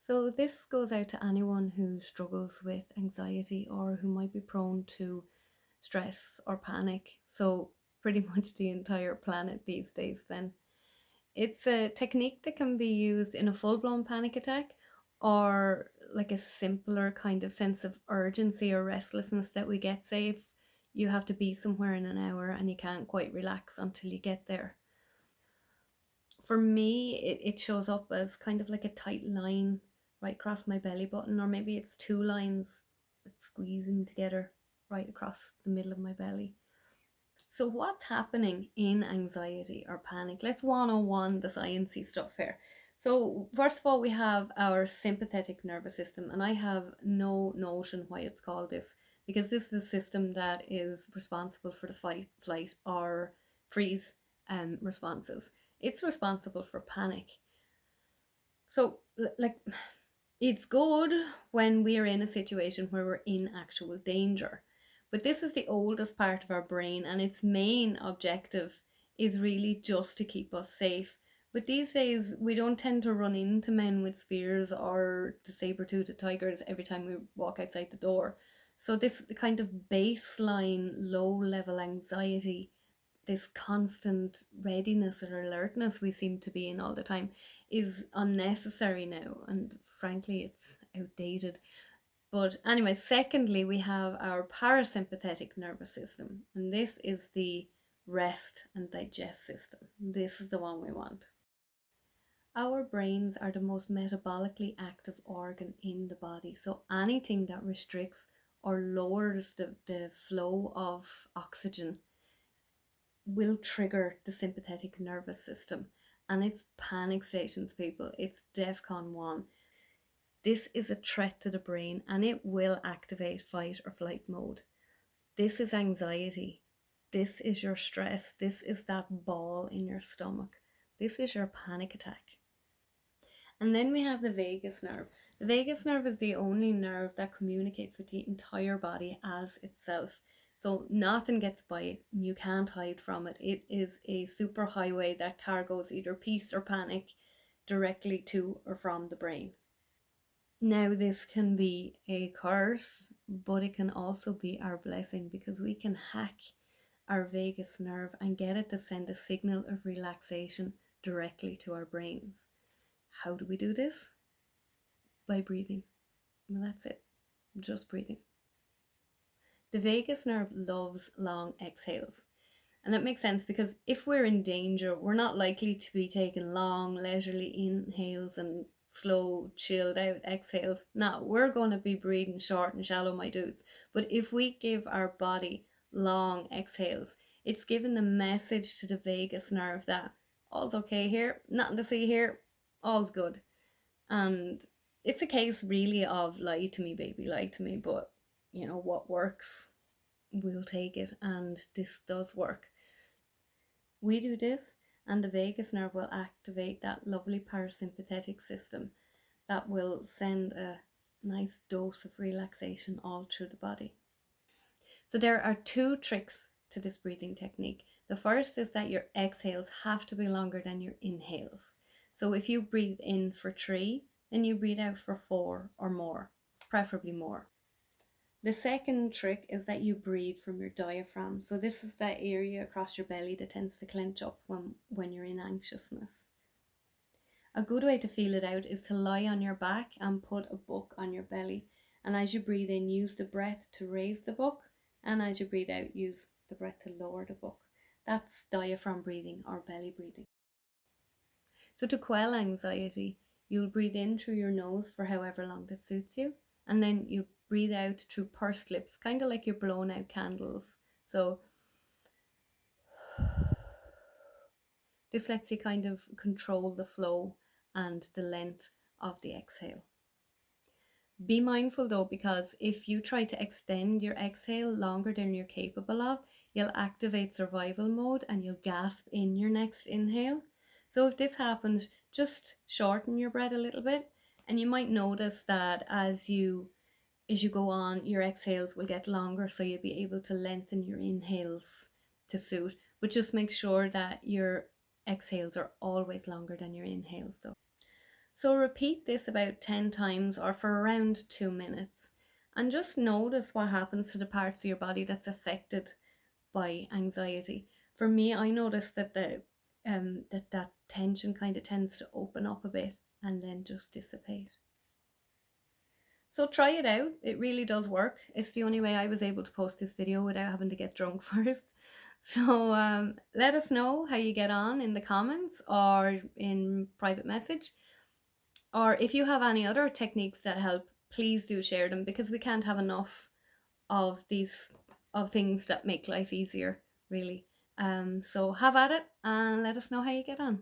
So this goes out to anyone who struggles with anxiety or who might be prone to stress or panic. So pretty much the entire planet these days then. It's a technique that can be used in a full-blown panic attack or like a simpler kind of sense of urgency or restlessness that we get. Say if you have to be somewhere in an hour and you can't quite relax until you get there. For me, it shows up as kind of like a tight line right across my belly button, or maybe it's two lines squeezing together right across the middle of my belly. So what's happening in anxiety or panic? Let's 101 the sciencey stuff here. So first of all, we have our sympathetic nervous system, and I have no notion why it's called this, because this is a system that is responsible for the fight, flight, or freeze responses. It's responsible for panic. So like it's good when we're in a situation where we're in actual danger. But this is the oldest part of our brain, and its main objective is really just to keep us safe. But these days, we don't tend to run into men with spears or the saber-toothed tigers every time we walk outside the door. So this kind of baseline low-level anxiety, this constant readiness or alertness we seem to be in all the time, is unnecessary now, and frankly it's outdated. But anyway, secondly, we have our parasympathetic nervous system, and this is the rest and digest system. This is the one we want. Our brains are the most metabolically active organ in the body, so anything that restricts or lowers the flow of oxygen will trigger the sympathetic nervous system, and it's panic stations, people. It's DEFCON 1. This is a threat to the brain, and it will activate fight or flight mode. This is anxiety. This is your stress. This is that ball in your stomach. This is your panic attack. And then we have the vagus nerve. The vagus nerve is the only nerve that communicates with the entire body as itself. So nothing gets by it. You can't hide from it. It is a super highway that cargoes either peace or panic directly to or from the brain. Now, this can be a curse, but it can also be our blessing, because we can hack our vagus nerve and get it to send a signal of relaxation directly to our brains. How do we do this? By breathing. Well, that's it. Just breathing. The vagus nerve loves long exhales. And that makes sense, because if we're in danger, we're not likely to be taking long, leisurely inhales and slow, chilled out exhales. No, we're going to be breathing short and shallow, my dudes. But if we give our body long exhales, it's giving the message to the vagus nerve that all's okay here, nothing to see here, all's good. And it's a case really of lie to me, baby, lie to me. But you know what works, we'll take it, and this does work. We do this, and the vagus nerve will activate that lovely parasympathetic system that will send a nice dose of relaxation all through the body. So there are two tricks to this breathing technique. The first is that your exhales have to be longer than your inhales. So if you breathe in for 3, then you breathe out for 4 or more, preferably more. The second trick is that you breathe from your diaphragm. So this is that area across your belly that tends to clench up when you're in anxiousness. A good way to feel it out is to lie on your back and put a book on your belly. And as you breathe in, use the breath to raise the book. And as you breathe out, use the breath to lower the book. That's diaphragm breathing or belly breathing. So to quell anxiety, you'll breathe in through your nose for however long that suits you. And then you breathe out through pursed lips, kind of like you're blowing out candles. So this lets you kind of control the flow and the length of the exhale. Be mindful though, because if you try to extend your exhale longer than you're capable of, you'll activate survival mode and you'll gasp in your next inhale. So if this happens, just shorten your breath a little bit, and you might notice that as you go on, your exhales will get longer, so you'll be able to lengthen your inhales to suit. But just make sure that your exhales are always longer than your inhales though. So repeat this about 10 times or for around 2 minutes, and just notice what happens to the parts of your body that's affected by anxiety. For me, I noticed that that tension kind of tends to open up a bit and then just dissipate. So try it out. It really does work. It's the only way I was able to post this video without having to get drunk first. So let us know how you get on in the comments or in private message. Or if you have any other techniques that help, please do share them, because we can't have enough of these of things that make life easier, really. So have at it and let us know how you get on.